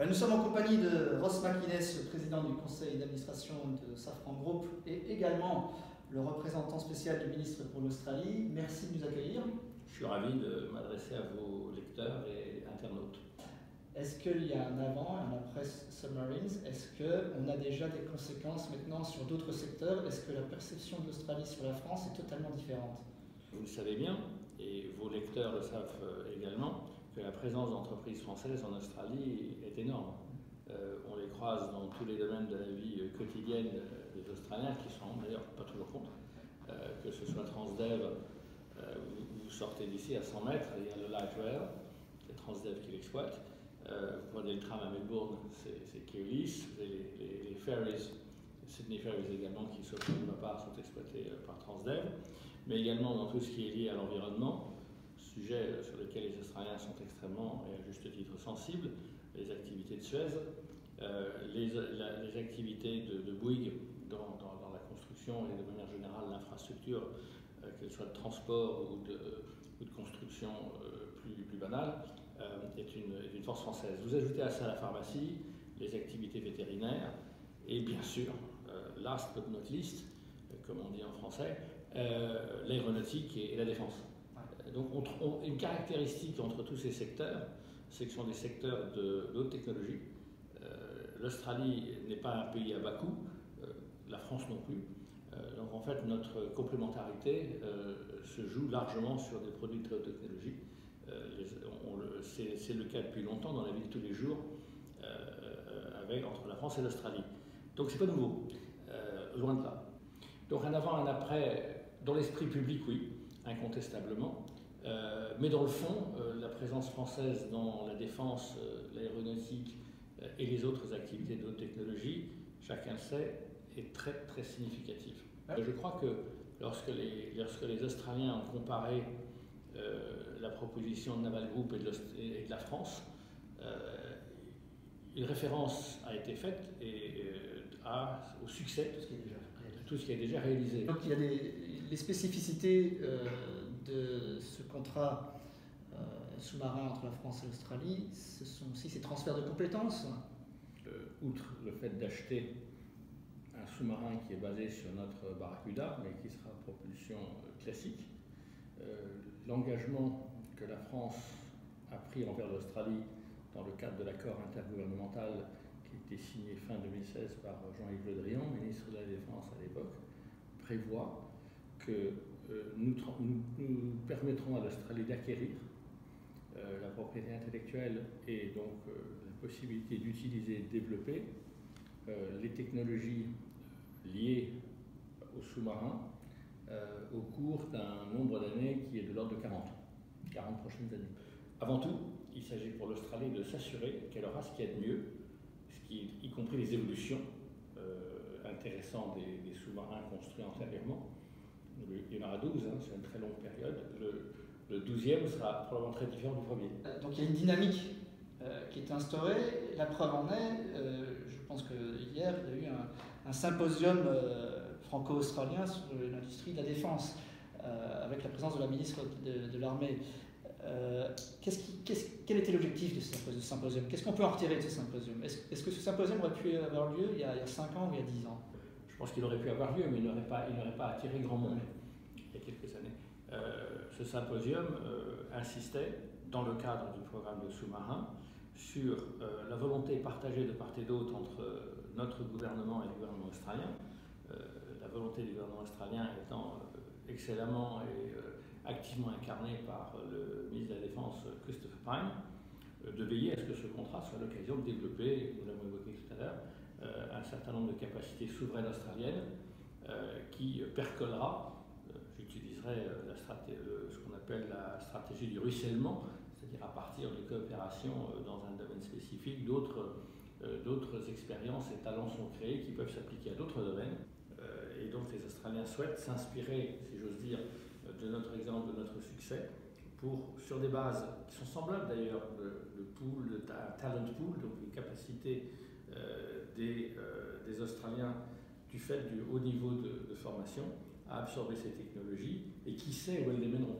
Nous sommes en compagnie de Ross McInnes, le président du conseil d'administration de Safran Group et également le représentant spécial du ministre pour l'Australie. Merci de nous accueillir. Je suis ravi de m'adresser à vos lecteurs et internautes. Est-ce qu'il y a un avant et un après Submarines? Est-ce qu'on a déjà des conséquences maintenant sur d'autres secteurs? Est-ce que la perception de l'Australie sur la France est totalement différente? Vous le savez bien, et vos lecteurs le savent également, que la présence d'entreprises françaises en Australie est énorme. On les croise dans tous les domaines de la vie quotidienne des Australiens, qui sont d'ailleurs pas toujours contre, que ce soit Transdev, vous sortez d'ici à 100 mètres, il y a le Light Rail, c'est Transdev qui l'exploite. Vous prenez le tram à Melbourne, c'est Keolis, les ferries, Sydney Ferries également, qui sauf pour ma part sont exploités par Transdev, mais également dans tout ce qui est lié à l'environnement, sujet sur lequel les Australiens sont extrêmement, et à juste titre, sensibles, les activités de Suez, les activités de Bouygues dans la construction et de manière générale l'infrastructure, qu'elle soit de transport ou de construction plus banale, est une force française. Vous ajoutez à ça la pharmacie, les activités vétérinaires et bien sûr, last but not least, comme on dit en français, l'aéronautique et la défense. Donc une caractéristique entre tous ces secteurs, c'est que ce sont des secteurs de haute technologie. L'Australie n'est pas un pays à bas coût, la France non plus. Donc en fait, notre complémentarité se joue largement sur des produits de très haute technologie. C'est le cas depuis longtemps dans la vie de tous les jours entre la France et l'Australie. Donc c'est pas nouveau, loin de là. Donc un avant, un après, dans l'esprit public, oui, incontestablement. Mais dans le fond, la présence française dans la défense, l'aéronautique et les autres activités de haute technologie, chacun le sait, est très très significative. Je crois que lorsque les Australiens ont comparé la proposition de Naval Group et de la France, une référence a été faite au succès de tout ce qui est déjà réalisé. Donc il y a les spécificités de ce contrat sous-marin entre la France et l'Australie, ce sont aussi ces transferts de compétences. Outre le fait d'acheter un sous-marin qui est basé sur notre Barracuda, mais qui sera propulsion classique, l'engagement que la France a pris envers l'Australie dans le cadre de l'accord intergouvernemental qui a été signé fin 2016 par Jean-Yves Le Drian, ministre de la Défense à l'époque, prévoit que nous permettrons à l'Australie d'acquérir la propriété intellectuelle et donc la possibilité d'utiliser et de développer les technologies liées aux sous-marins au cours d'un nombre d'années qui est de l'ordre de 40 prochaines années. Avant tout, il s'agit pour l'Australie de s'assurer qu'elle aura ce qu'il y a de mieux, y compris les évolutions intéressantes des sous-marins construits antérieurement. Il y en aura 12, c'est une très longue période. Le 12e sera probablement très différent du premier. Donc il y a une dynamique qui est instaurée. La preuve en est, je pense que hier, il y a eu un symposium franco-australien sur l'industrie de la défense, avec la présence de la ministre de l'Armée. Quel était l'objectif de ce symposium? Qu'est-ce qu'on peut en retirer de ce symposium? Est-ce que ce symposium aurait pu avoir lieu il y a 5 ans ou il y a 10 ans? Je pense qu'il aurait pu avoir lieu, mais il n'aurait pas attiré grand monde il y a quelques années. Ce symposium insistait, dans le cadre du programme de sous-marins, sur la volonté partagée de part et d'autre entre notre gouvernement et le gouvernement australien, la volonté du gouvernement australien étant excellemment et activement incarnée par le ministre de la Défense Christopher Pyne, de veiller à ce que ce contrat soit l'occasion de développer, nous l'avons évoqué tout à l'heure, un certain nombre de capacités souveraines australiennes qui percolera, j'utiliserai ce qu'on appelle la stratégie du ruissellement, c'est-à-dire à partir de coopérations dans un domaine spécifique, d'autres expériences et talents sont créés qui peuvent s'appliquer à d'autres domaines. Et donc les Australiens souhaitent s'inspirer, si j'ose dire, de notre exemple, de notre succès, sur des bases qui sont semblables d'ailleurs, le talent pool, donc une capacité des Australiens du fait du haut niveau de formation à absorber ces technologies et qui sait où elles les mèneront.